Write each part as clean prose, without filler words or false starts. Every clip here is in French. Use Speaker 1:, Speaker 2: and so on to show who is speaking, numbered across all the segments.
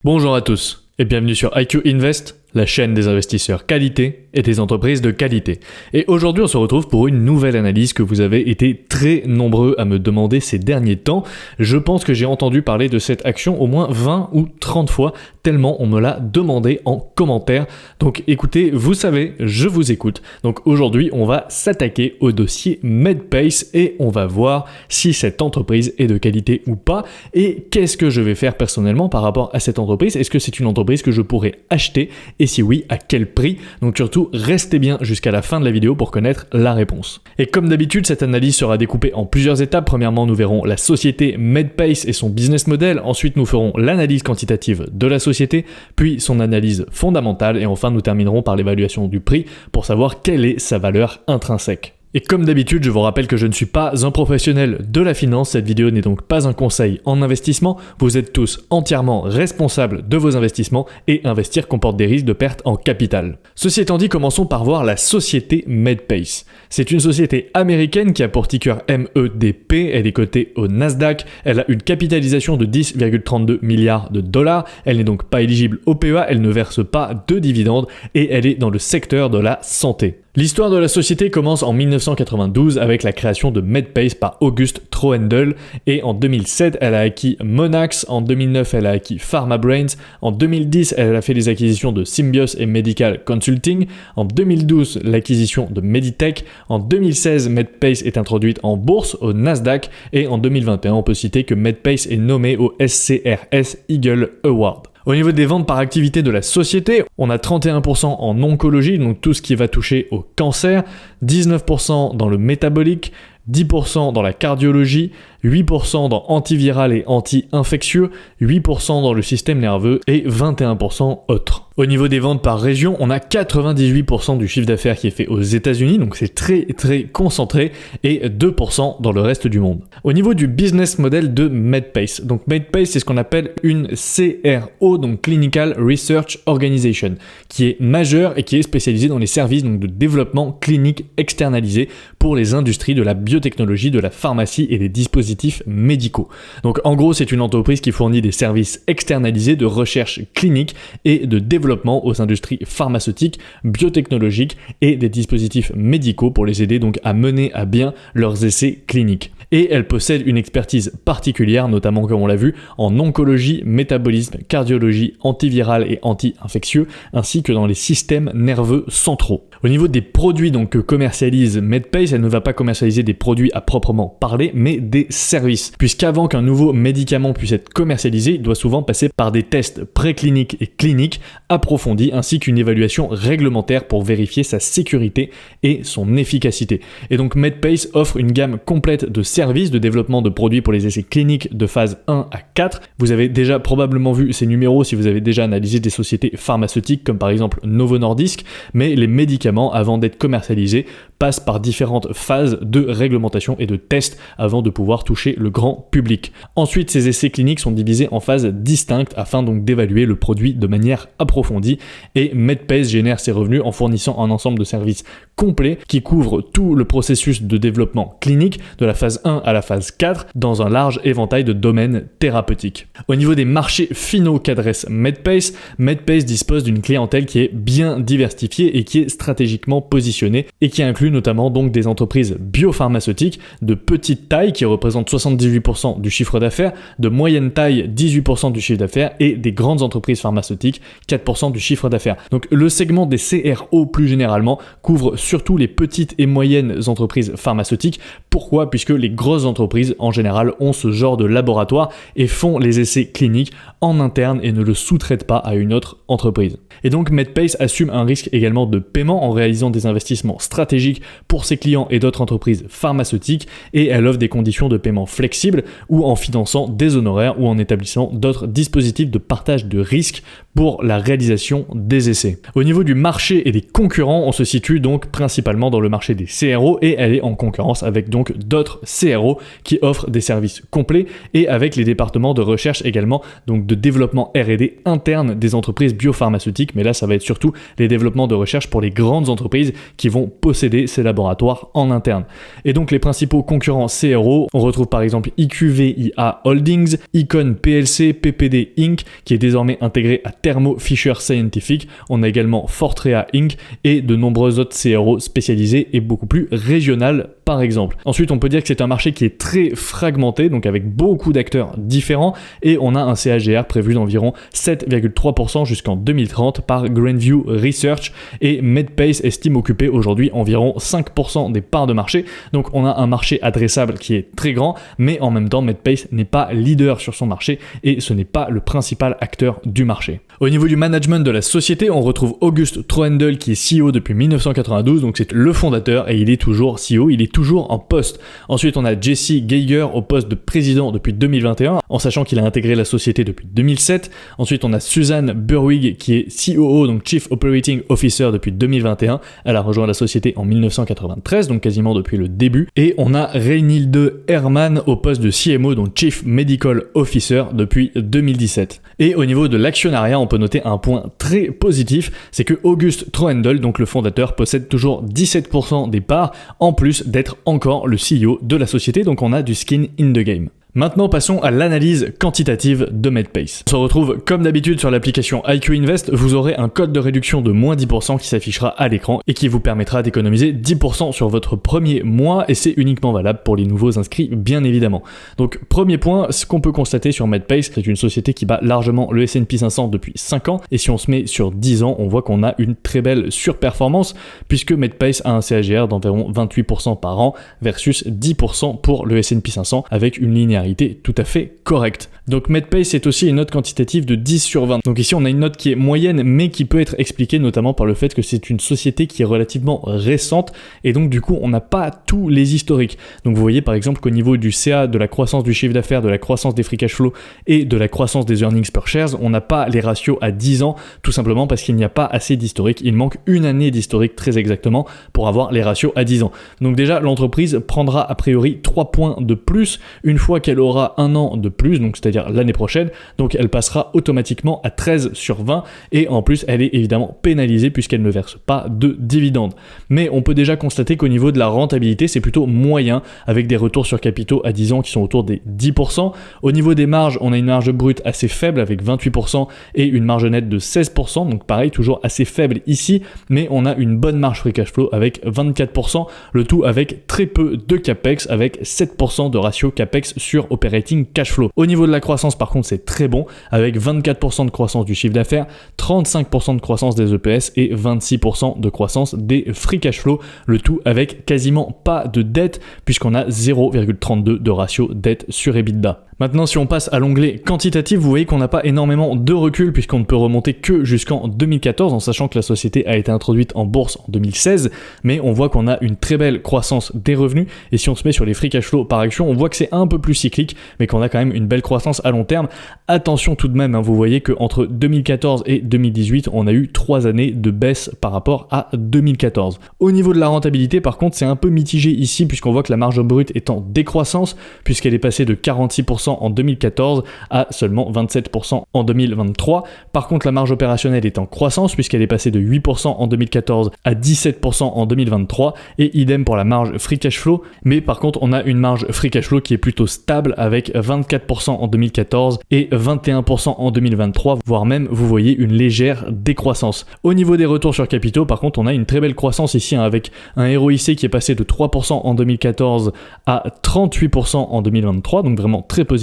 Speaker 1: Bonjour à tous et bienvenue sur IQ Invest, la chaîne des investisseurs qualité et des entreprises de qualité. Et aujourd'hui on se retrouve pour une nouvelle analyse que vous avez été très nombreux à me demander ces derniers temps. Je pense que j'ai entendu parler de cette action au moins 20 ou 30 fois, tellement on me l'a demandé en commentaire. Donc écoutez, vous savez, je vous écoute. Donc aujourd'hui on va s'attaquer au dossier Medpace et on va voir si cette entreprise est de qualité ou pas et qu'est-ce que je vais faire personnellement par rapport à cette entreprise. Est-ce que c'est une entreprise que je pourrais acheter et si oui, à quel prix? Donc surtout, restez bien jusqu'à la fin de la vidéo pour connaître la réponse. Et comme d'habitude, cette analyse sera découpée en plusieurs étapes. Premièrement, nous verrons la société Medpace et son business model. Ensuite, nous ferons l'analyse quantitative de la société, puis son analyse fondamentale. Et enfin, nous terminerons par l'évaluation du prix pour savoir quelle est sa valeur intrinsèque. Et comme d'habitude, je vous rappelle que je ne suis pas un professionnel de la finance, cette vidéo n'est donc pas un conseil en investissement, vous êtes tous entièrement responsables de vos investissements et investir comporte des risques de perte en capital. Ceci étant dit, commençons par voir la société Medpace. C'est une société américaine qui a pour ticker MEDP, elle est cotée au Nasdaq, elle a une capitalisation de 10,32 milliards de dollars, elle n'est donc pas éligible au PEA, elle ne verse pas de dividendes et elle est dans le secteur de la santé. L'histoire de la société commence en 1992 avec la création de Medpace par August Troendle et en 2007 elle a acquis Monax, en 2009 elle a acquis PharmaBrains, en 2010 elle a fait les acquisitions de Symbios et Medical Consulting, en 2012 l'acquisition de Meditech, en 2016 Medpace est introduite en bourse au Nasdaq et en 2021 on peut citer que Medpace est nommé au SCRS Eagle Award. Au niveau des ventes par activité de la société, on a 31% en oncologie, donc tout ce qui va toucher au cancer, 19% dans le métabolique, 10% dans la cardiologie, 8% dans antiviral et anti-infectieux, 8% dans le système nerveux et 21% autres. Au niveau des ventes par région, on a 98% du chiffre d'affaires qui est fait aux États-Unis, donc c'est très concentré, et 2% dans le reste du monde. Au niveau du business model de Medpace, donc Medpace c'est ce qu'on appelle une CRO, donc Clinical Research Organization, qui est majeure et qui est spécialisée dans les services donc, de développement clinique externalisé pour les industries de la biotechnologie, de la pharmacie et des dispositifs médicaux. Donc en gros, c'est une entreprise qui fournit des services externalisés de recherche clinique et de développement aux industries pharmaceutiques, biotechnologiques et des dispositifs médicaux pour les aider donc à mener à bien leurs essais cliniques. Et elle possède une expertise particulière, notamment comme on l'a vu, en oncologie, métabolisme, cardiologie, antiviral et anti-infectieux, ainsi que dans les systèmes nerveux centraux. Au niveau des produits donc, que commercialise Medpace, elle ne va pas commercialiser des produits à proprement parler, mais des services. Puisqu'avant qu'un nouveau médicament puisse être commercialisé, il doit souvent passer par des tests précliniques et cliniques approfondis, ainsi qu'une évaluation réglementaire pour vérifier sa sécurité et son efficacité. Et donc Medpace offre une gamme complète de services de développement de produits pour les essais cliniques de phase 1 à 4. Vous avez déjà probablement vu ces numéros si vous avez déjà analysé des sociétés pharmaceutiques comme par exemple Novo Nordisk, mais les médicaments avant d'être commercialisés passent par différentes phases de réglementation et de tests avant de pouvoir toucher le grand public. Ensuite, ces essais cliniques sont divisés en phases distinctes afin donc d'évaluer le produit de manière approfondie et Medpace génère ses revenus en fournissant un ensemble de services complets qui couvrent tout le processus de développement clinique de la phase 1 à la phase 4 dans un large éventail de domaines thérapeutiques. Au niveau des marchés finaux qu'adresse Medpace, Medpace dispose d'une clientèle qui est bien diversifiée et qui est stratégiquement positionnée et qui inclut notamment donc des entreprises biopharmaceutiques de petite taille qui représentent 78% du chiffre d'affaires, de moyenne taille 18% du chiffre d'affaires et des grandes entreprises pharmaceutiques 4% du chiffre d'affaires. Donc le segment des CRO plus généralement couvre surtout les petites et moyennes entreprises pharmaceutiques. Pourquoi? Puisque les grosses entreprises en général ont ce genre de laboratoire et font les essais cliniques en interne et ne le sous-traitent pas à une autre entreprise. Et donc Medpace assume un risque également de paiement en réalisant des investissements stratégiques pour ses clients et d'autres entreprises pharmaceutiques et elle offre des conditions de paiement flexibles ou en finançant des honoraires ou en établissant d'autres dispositifs de partage de risques pour la réalisation des essais. Au niveau du marché et des concurrents, on se situe donc principalement dans le marché des CRO et elle est en concurrence avec donc d'autres CRO qui offrent des services complets et avec les départements de recherche également, donc de développement R&D interne des entreprises biopharmaceutiques pharmaceutique, mais là ça va être surtout les développements de recherche pour les grandes entreprises qui vont posséder ces laboratoires en interne. Et donc les principaux concurrents CRO, on retrouve par exemple IQVIA Holdings, Icon PLC, PPD Inc. qui est désormais intégré à Thermo Fisher Scientific, on a également Fortrea Inc. et de nombreux autres CRO spécialisés et beaucoup plus régionales par exemple. Ensuite on peut dire que c'est un marché qui est très fragmenté, donc avec beaucoup d'acteurs différents, et on a un CAGR prévu d'environ 7,3% jusqu'en 2030 par Grandview Research, et Medpace estime occuper aujourd'hui environ 5% des parts de marché, donc on a un marché adressable qui est très grand, mais en même temps Medpace n'est pas leader sur son marché et ce n'est pas le principal acteur du marché. Au niveau du management de la société, on retrouve August Troendel qui est CEO depuis 1992, donc c'est le fondateur et il est toujours CEO, il est toujours en poste. Ensuite on a Jesse Geiger au poste de président depuis 2021, en sachant qu'il a intégré la société depuis 2007. Ensuite on a Suzanne Burwig qui est COO, donc Chief Operating Officer depuis 2021, elle a rejoint la société en 1993, donc quasiment depuis le début. Et on a Reinilde Herrmann au poste de CMO, donc Chief Medical Officer depuis 2017. Et au niveau de l'actionnariat, on peut noter un point très positif, c'est que August Troendel, donc le fondateur, possède toujours 17% des parts, en plus d'être encore le CEO de la société, donc on a du skin in the game. Maintenant, passons à l'analyse quantitative de Medpace. On se retrouve comme d'habitude sur l'application IQ Invest, vous aurez un code de réduction de moins 10% qui s'affichera à l'écran et qui vous permettra d'économiser 10% sur votre premier mois, et c'est uniquement valable pour les nouveaux inscrits bien évidemment. Donc premier point, ce qu'on peut constater sur Medpace, c'est une société qui bat largement le S&P 500 depuis 5 ans, et si on se met sur 10 ans, on voit qu'on a une très belle surperformance puisque Medpace a un CAGR d'environ 28% par an versus 10% pour le S&P 500 avec une linéarité tout à fait correcte. Donc Medpace est aussi une note quantitative de 10 sur 20. Donc ici on a une note qui est moyenne mais qui peut être expliquée notamment par le fait que c'est une société qui est relativement récente et donc du coup on n'a pas tous les historiques. Donc vous voyez par exemple qu'au niveau du CA, de la croissance du chiffre d'affaires, de la croissance des free cash flow et de la croissance des earnings per shares, on n'a pas les ratios à 10 ans tout simplement parce qu'il n'y a pas assez d'historique. Il manque une année d'historique très exactement pour avoir les ratios à 10 ans. Donc déjà l'entreprise prendra a priori 3 points de plus une fois qu'elle aura un an de plus, donc c'est-à-dire l'année prochaine, donc elle passera automatiquement à 13 sur 20 et en plus elle est évidemment pénalisée puisqu'elle ne verse pas de dividendes. Mais on peut déjà constater qu'au niveau de la rentabilité c'est plutôt moyen avec des retours sur capitaux à 10 ans qui sont autour des 10%. Au niveau des marges, on a une marge brute assez faible avec 28% et une marge nette de 16%, donc pareil toujours assez faible ici, mais on a une bonne marge free cash flow avec 24%, le tout avec très peu de capex avec 7% de ratio capex sur operating cash flow. Au niveau de la croissance par contre c'est très bon avec 24% de croissance du chiffre d'affaires, 35% de croissance des EPS et 26% de croissance des free cash flow, le tout avec quasiment pas de dette puisqu'on a 0,32 de ratio dette sur EBITDA. Maintenant, si on passe à l'onglet quantitatif, vous voyez qu'on n'a pas énormément de recul puisqu'on ne peut remonter que jusqu'en 2014, en sachant que la société a été introduite en bourse en 2016, mais on voit qu'on a une très belle croissance des revenus, et si on se met sur les free cash flow par action, on voit que c'est un peu plus cyclique, mais qu'on a quand même une belle croissance à long terme. Attention tout de même, vous voyez qu'entre 2014 et 2018, on a eu 3 années de baisse par rapport à 2014. Au niveau de la rentabilité, par contre, c'est un peu mitigé ici, puisqu'on voit que la marge brute est en décroissance, puisqu'elle est passée de 46% en 2014 à seulement 27% en 2023. Par contre, la marge opérationnelle est en croissance puisqu'elle est passée de 8% en 2014 à 17% en 2023 et idem pour la marge free cash flow. Mais par contre, on a une marge free cash flow qui est plutôt stable avec 24% en 2014 et 21% en 2023, voire même, vous voyez, une légère décroissance. Au niveau des retours sur capitaux, par contre, on a une très belle croissance ici avec un ROIC qui est passé de 3% en 2014 à 38% en 2023, donc vraiment très positif,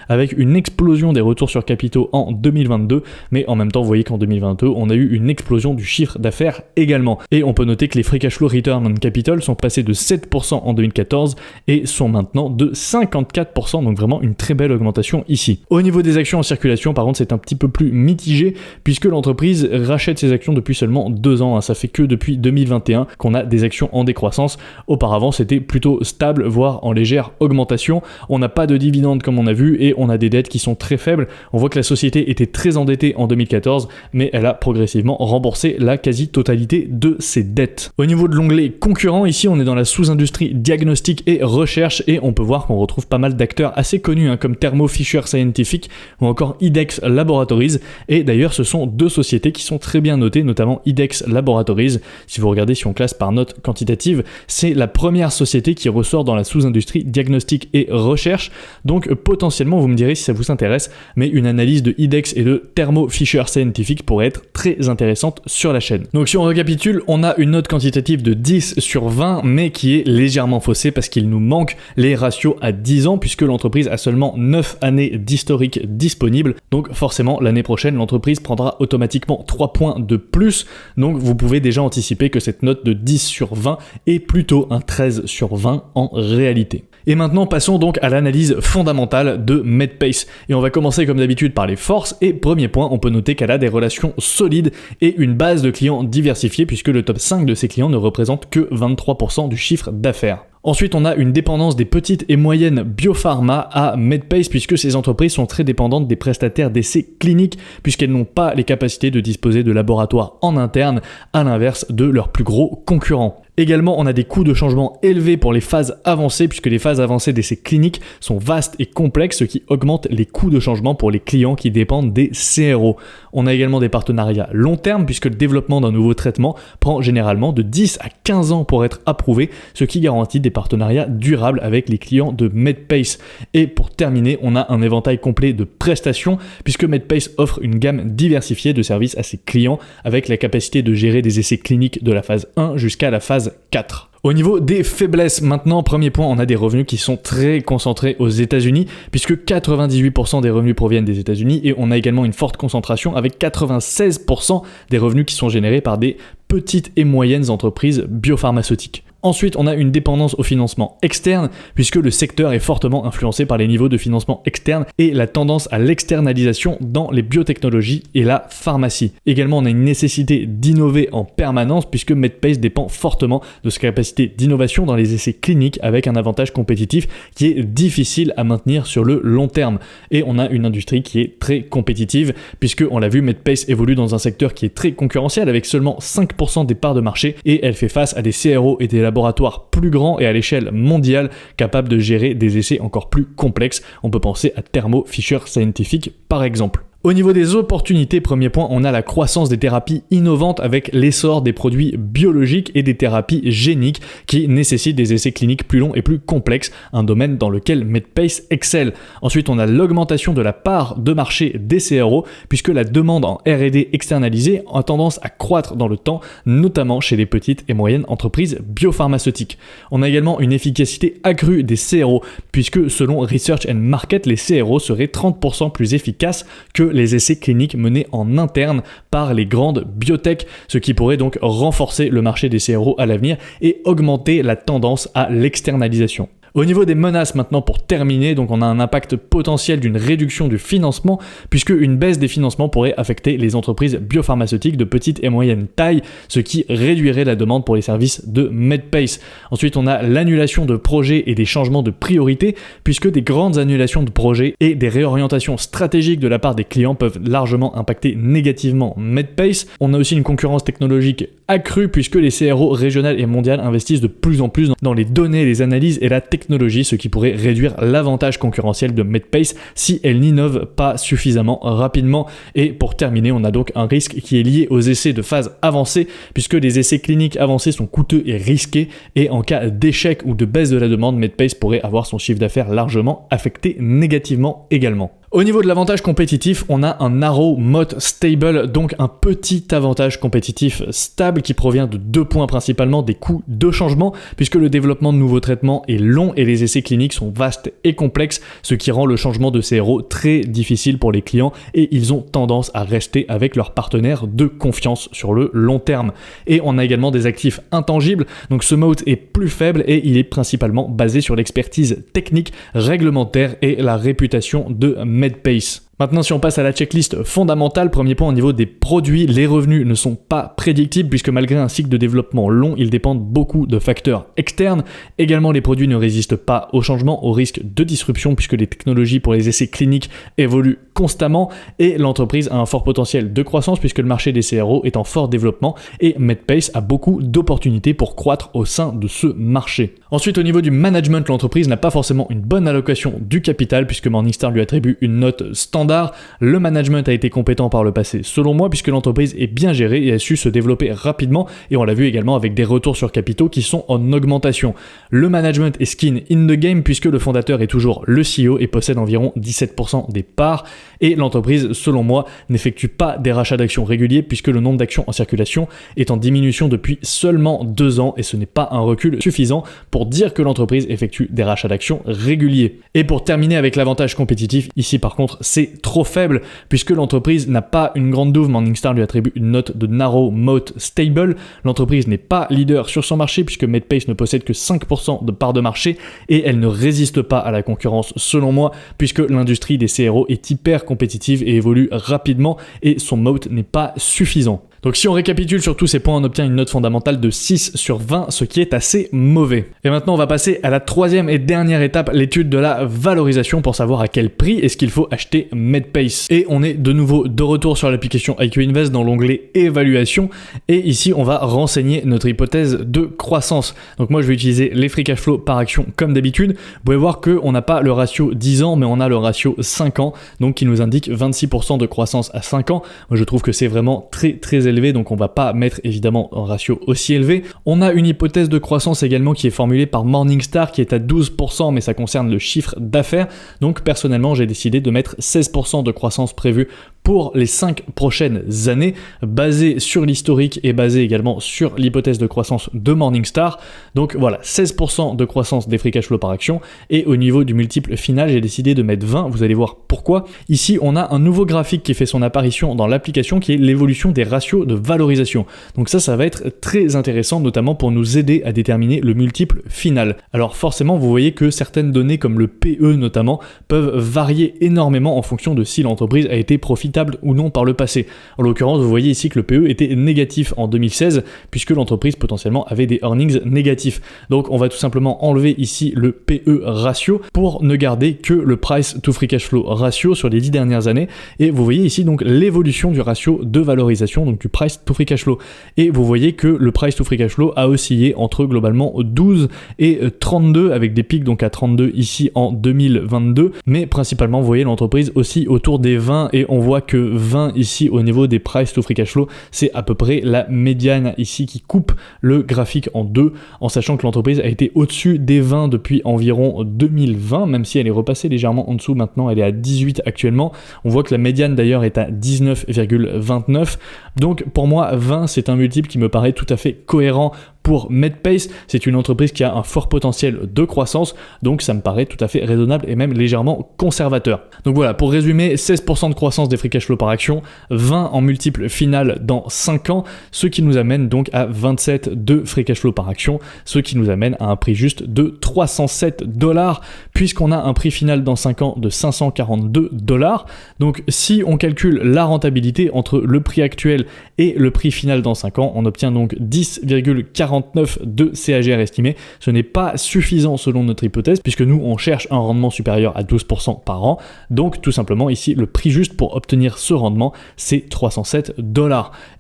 Speaker 1: avec une explosion des retours sur capitaux en 2022, mais en même temps vous voyez qu'en 2022 on a eu une explosion du chiffre d'affaires également, et on peut noter que les free cash flow return on capital sont passés de 7% en 2014 et sont maintenant de 54%, donc vraiment une très belle augmentation ici. Au niveau des actions en circulation par contre c'est un petit peu plus mitigé puisque l'entreprise rachète ses actions depuis seulement 2 ans, ça fait que depuis 2021 qu'on a des actions en décroissance. Auparavant c'était plutôt stable voire en légère augmentation. On n'a pas de dividendes comme on a vu et on a des dettes qui sont très faibles. On voit que la société était très endettée en 2014 mais elle a progressivement remboursé la quasi-totalité de ses dettes. Au niveau de l'onglet concurrents, ici on est dans la sous-industrie diagnostic et recherche et on peut voir qu'on retrouve pas mal d'acteurs d'acteurs assez connus comme Thermo Fisher Scientific ou encore IDEX Laboratories. Et d'ailleurs, ce sont deux sociétés qui sont très bien notées, notamment IDEX Laboratories. Si vous regardez, si on classe par note quantitative, c'est la première société qui ressort dans la sous-industrie diagnostic et recherche. Donc potentiellement, vous me direz si ça vous intéresse, mais une analyse de IDEX et de Thermo Fisher Scientific pourrait être très intéressante sur la chaîne. Donc si on récapitule, on a une note quantitative de 10 sur 20, mais qui est légèrement faussée parce qu'il nous manque les ratios à 10 ans, puisque l'entreprise a seulement 9 années d'historique disponible. Donc forcément, l'année prochaine, l'entreprise prendra automatiquement 3 points de plus. Donc vous pouvez déjà anticiper que cette note de 10 sur 20 est plutôt un 13 sur 20 en réalité. Et maintenant, passons donc à l'analyse fondamentale de Medpace. Et on va commencer comme d'habitude par les forces. Et premier point, on peut noter qu'elle a des relations solides et une base de clients diversifiée, puisque le top 5 de ses clients ne représente que 23% du chiffre d'affaires. Ensuite, on a une dépendance des petites et moyennes biopharma à Medpace, puisque ces entreprises sont très dépendantes des prestataires d'essais cliniques, puisqu'elles n'ont pas les capacités de disposer de laboratoires en interne, à l'inverse de leurs plus gros concurrents. Également, on a des coûts de changement élevés pour les phases avancées, puisque les phases avancées d'essais cliniques sont vastes et complexes, ce qui augmente les coûts de changement pour les clients qui dépendent des CRO. On a également des partenariats long terme, puisque le développement d'un nouveau traitement prend généralement de 10 à 15 ans pour être approuvé, ce qui garantit des partenariats durables avec les clients de Medpace. Et pour terminer, on a un éventail complet de prestations, puisque Medpace offre une gamme diversifiée de services à ses clients, avec la capacité de gérer des essais cliniques de la phase 1 jusqu'à la phase 4. Au niveau des faiblesses, maintenant, premier point, on a des revenus qui sont très concentrés aux États-Unis, puisque 98% des revenus proviennent des États-Unis, et on a également une forte concentration avec 96% des revenus qui sont générés par des petites et moyennes entreprises biopharmaceutiques. Ensuite, on a une dépendance au financement externe, puisque le secteur est fortement influencé par les niveaux de financement externe et la tendance à l'externalisation dans les biotechnologies et la pharmacie. Également, on a une nécessité d'innover en permanence, puisque Medpace dépend fortement de sa capacité d'innovation dans les essais cliniques, avec un avantage compétitif qui est difficile à maintenir sur le long terme. Et on a une industrie qui est très compétitive, puisque, on l'a vu, Medpace évolue dans un secteur qui est très concurrentiel, avec seulement 5% des parts de marché, et elle fait face à des CRO et des laboratoires plus grands et à l'échelle mondiale capables de gérer des essais encore plus complexes. On peut penser à Thermo Fisher Scientific par exemple. Au niveau des opportunités, premier point, on a la croissance des thérapies innovantes avec l'essor des produits biologiques et des thérapies géniques qui nécessitent des essais cliniques plus longs et plus complexes, un domaine dans lequel Medpace excelle. Ensuite, on a l'augmentation de la part de marché des CRO, puisque la demande en R&D externalisée a tendance à croître dans le temps, notamment chez les petites et moyennes entreprises biopharmaceutiques. On a également une efficacité accrue des CRO, puisque selon Research and Market, les CRO seraient 30% plus efficaces que les essais cliniques menés en interne par les grandes biotech, ce qui pourrait donc renforcer le marché des CRO à l'avenir et augmenter la tendance à l'externalisation. Au niveau des menaces maintenant pour terminer, donc on a un impact potentiel d'une réduction du financement, puisque une baisse des financements pourrait affecter les entreprises biopharmaceutiques de petite et moyenne taille, ce qui réduirait la demande pour les services de Medpace. Ensuite, on a l'annulation de projets et des changements de priorité, puisque des grandes annulations de projets et des réorientations stratégiques de la part des clients peuvent largement impacter négativement Medpace. On a aussi une concurrence technologique accrue, puisque les CRO régionales et mondiales investissent de plus en plus dans les données, les analyses et la technologie, ce qui pourrait réduire l'avantage concurrentiel de Medpace si elle n'innove pas suffisamment rapidement. Et pour terminer, on a donc un risque qui est lié aux essais de phase avancée, puisque les essais cliniques avancés sont coûteux et risqués, et en cas d'échec ou de baisse de la demande, Medpace pourrait avoir son chiffre d'affaires largement affecté négativement également. Au niveau de l'avantage compétitif, on a un narrow moat stable, donc un petit avantage compétitif stable qui provient de deux points principalement: des coûts de changement, puisque le développement de nouveaux traitements est long et les essais cliniques sont vastes et complexes, ce qui rend le changement de CRO très difficile pour les clients et ils ont tendance à rester avec leurs partenaires de confiance sur le long terme. Et on a également des actifs intangibles, donc ce moat est plus faible et il est principalement basé sur l'expertise technique, réglementaire et la réputation de Medpace. Maintenant, si on passe à la checklist fondamentale, premier point au niveau des produits, les revenus ne sont pas prédictibles puisque malgré un cycle de développement long, ils dépendent beaucoup de facteurs externes. Également, les produits ne résistent pas au changement, au risque de disruption puisque les technologies pour les essais cliniques évoluent constamment et l'entreprise a un fort potentiel de croissance puisque le marché des CRO est en fort développement et Medpace a beaucoup d'opportunités pour croître au sein de ce marché. Ensuite, au niveau du management, l'entreprise n'a pas forcément une bonne allocation du capital puisque Morningstar lui attribue une note standard. Le management a été compétent par le passé, selon moi, puisque l'entreprise est bien gérée et a su se développer rapidement et on l'a vu également avec des retours sur capitaux qui sont en augmentation. Le management est skin in the game puisque le fondateur est toujours le CEO et possède environ 17% des parts et l'entreprise, selon moi, n'effectue pas des rachats d'actions réguliers puisque le nombre d'actions en circulation est en diminution depuis seulement 2 ans et ce n'est pas un recul suffisant pour dire que l'entreprise effectue des rachats d'actions réguliers. Et pour terminer avec l'avantage compétitif, ici par contre c'est trop faible puisque l'entreprise n'a pas une grande douve. Morningstar lui attribue une note de narrow moat stable. L'entreprise n'est pas leader sur son marché puisque Medpace ne possède que 5% de parts de marché et elle ne résiste pas à la concurrence selon moi puisque l'industrie des CRO est hyper compétitive et évolue rapidement et son moat n'est pas suffisant. Donc si on récapitule sur tous ces points, on obtient une note fondamentale de 6 sur 20, ce qui est assez mauvais. Et maintenant, on va passer à la troisième et dernière étape, l'étude de la valorisation pour savoir à quel prix est-ce qu'il faut acheter Medpace. Et on est de nouveau de retour sur l'application IQ Invest dans l'onglet évaluation. Et ici, on va renseigner notre hypothèse de croissance. Donc moi, je vais utiliser les free cash flow par action comme d'habitude. Vous pouvez voir qu'on n'a pas le ratio 10 ans, mais on a le ratio 5 ans, donc qui nous indique 26% de croissance à 5 ans. Moi, je trouve que c'est vraiment très élevé, donc on va pas mettre évidemment un ratio aussi élevé. On a une hypothèse de croissance également qui est formulée par Morningstar qui est à 12%, mais ça concerne le chiffre d'affaires. Donc personnellement, j'ai décidé de mettre 16% de croissance prévue pour les 5 prochaines années, basé sur l'historique et basé également sur l'hypothèse de croissance de Morningstar. Donc voilà, 16% de croissance des free cash flow par action, et au niveau du multiple final, j'ai décidé de mettre 20, vous allez voir pourquoi. Ici, on a un nouveau graphique qui fait son apparition dans l'application qui est l'évolution des ratios de valorisation. Donc ça va être très intéressant, notamment pour nous aider à déterminer le multiple final. Alors forcément, vous voyez que certaines données comme le PE notamment peuvent varier énormément en fonction de si l'entreprise a été profitable ou non par le passé. En l'occurrence, vous voyez ici que le PE était négatif en 2016 puisque l'entreprise potentiellement avait des earnings négatifs. Donc on va tout simplement enlever ici le PE ratio pour ne garder que le price to free cash flow ratio sur les 10 dernières années, et vous voyez ici donc l'évolution du ratio de valorisation, donc du price to free cash flow. Et vous voyez que le price to free cash flow a oscillé entre globalement 12 et 32 avec des pics donc à 32 ici en 2022, mais principalement vous voyez l'entreprise aussi autour des 20 et on voit que 20 ici au niveau des price to free cash flow, c'est à peu près la médiane ici qui coupe le graphique en deux, en sachant que l'entreprise a été au-dessus des 20 depuis environ 2020, même si elle est repassée légèrement en dessous maintenant, elle est à 18 actuellement. On voit que la médiane d'ailleurs est à 19,29. Donc pour moi 20 c'est un multiple qui me paraît tout à fait cohérent pour Medpace. C'est une entreprise qui a un fort potentiel de croissance, donc ça me paraît tout à fait raisonnable et même légèrement conservateur. Donc voilà, pour résumer, 16% de croissance des free cash flow par action, 20 en multiple final dans 5 ans, ce qui nous amène donc à 27 de free cash flow par action, ce qui nous amène à un prix juste de $307, puisqu'on a un prix final dans 5 ans de $542. Donc si on calcule la rentabilité entre le prix actuel et le prix final dans 5 ans, on obtient donc 10,49 de CAGR estimé. Ce n'est pas suffisant selon notre hypothèse, puisque nous on cherche un rendement supérieur à 12% par an. Donc tout simplement ici le prix juste pour obtenir ce rendement c'est $307.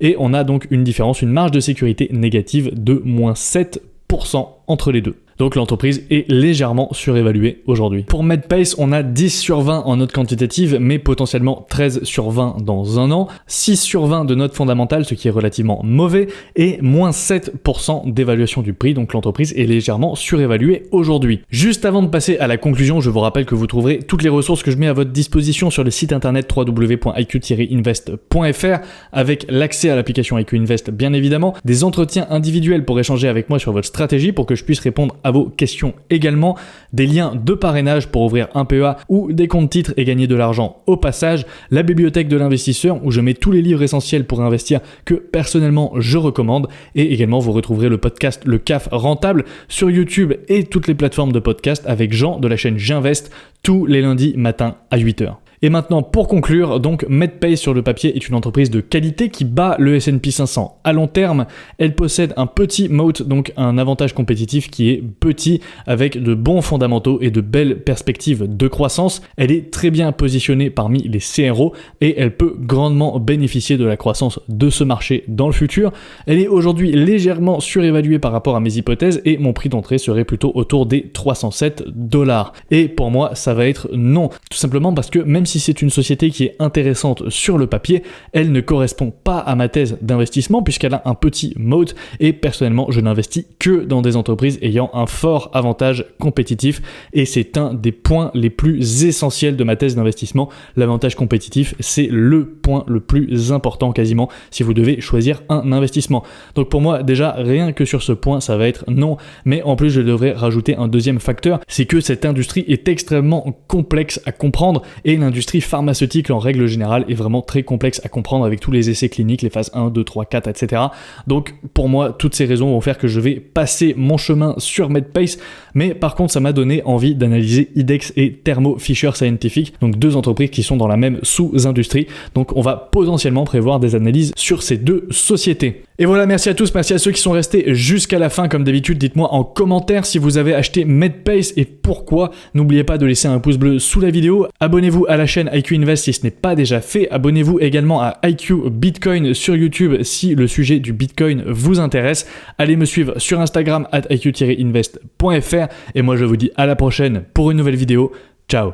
Speaker 1: Et on a donc une différence, une marge de sécurité négative de moins 7% entre les deux. Donc l'entreprise est légèrement surévaluée aujourd'hui. Pour Medpace, on a 10 sur 20 en note quantitative, mais potentiellement 13 sur 20 dans un an, 6 sur 20 de note fondamentale, ce qui est relativement mauvais, et moins 7% d'évaluation du prix, donc l'entreprise est légèrement surévaluée aujourd'hui. Juste avant de passer à la conclusion, je vous rappelle que vous trouverez toutes les ressources que je mets à votre disposition sur le site internet www.iq-invest.fr, avec l'accès à l'application IQ Invest bien évidemment, des entretiens individuels pour échanger avec moi sur votre stratégie pour que je puisse répondre à vos questions également, des liens de parrainage pour ouvrir un PEA ou des comptes titres et gagner de l'argent au passage, la bibliothèque de l'investisseur où je mets tous les livres essentiels pour investir que personnellement je recommande, et également vous retrouverez le podcast Le CAF Rentable sur YouTube et toutes les plateformes de podcast avec Jean de la chaîne J'invest tous les lundis matin à 8h. Et maintenant, pour conclure, donc Medpace sur le papier est une entreprise de qualité qui bat le S&P 500. À long terme, elle possède un petit moat, donc un avantage compétitif qui est petit, avec de bons fondamentaux et de belles perspectives de croissance. Elle est très bien positionnée parmi les CRO et elle peut grandement bénéficier de la croissance de ce marché dans le futur. Elle est aujourd'hui légèrement surévaluée par rapport à mes hypothèses et mon prix d'entrée serait plutôt autour des $307. Et pour moi, ça va être non. Tout simplement parce que même si c'est une société qui est intéressante sur le papier, elle ne correspond pas à ma thèse d'investissement puisqu'elle a un petit moat et personnellement, je n'investis que dans des entreprises ayant un fort avantage compétitif et c'est un des points les plus essentiels de ma thèse d'investissement. L'avantage compétitif, c'est le point le plus important quasiment si vous devez choisir un investissement. Donc pour moi, déjà, rien que sur ce point, ça va être non. Mais en plus, je devrais rajouter un deuxième facteur, c'est que cette industrie est extrêmement complexe à comprendre et l'industrie pharmaceutique en règle générale est vraiment très complexe à comprendre avec tous les essais cliniques, les phases 1, 2, 3, 4, etc. Donc pour moi, toutes ces raisons vont faire que je vais passer mon chemin sur Medpace, mais par contre, ça m'a donné envie d'analyser IDEX et Thermo Fisher Scientific, donc deux entreprises qui sont dans la même sous-industrie. Donc on va potentiellement prévoir des analyses sur ces deux sociétés. Et voilà, merci à tous, merci à ceux qui sont restés jusqu'à la fin. Comme d'habitude, dites-moi en commentaire si vous avez acheté Medpace et pourquoi. N'oubliez pas de laisser un pouce bleu sous la vidéo. Abonnez-vous à la chaîne IQ Invest si ce n'est pas déjà fait. Abonnez-vous également à IQ Bitcoin sur YouTube si le sujet du Bitcoin vous intéresse. Allez me suivre sur Instagram @iq-invest.fr et moi je vous dis à la prochaine pour une nouvelle vidéo. Ciao.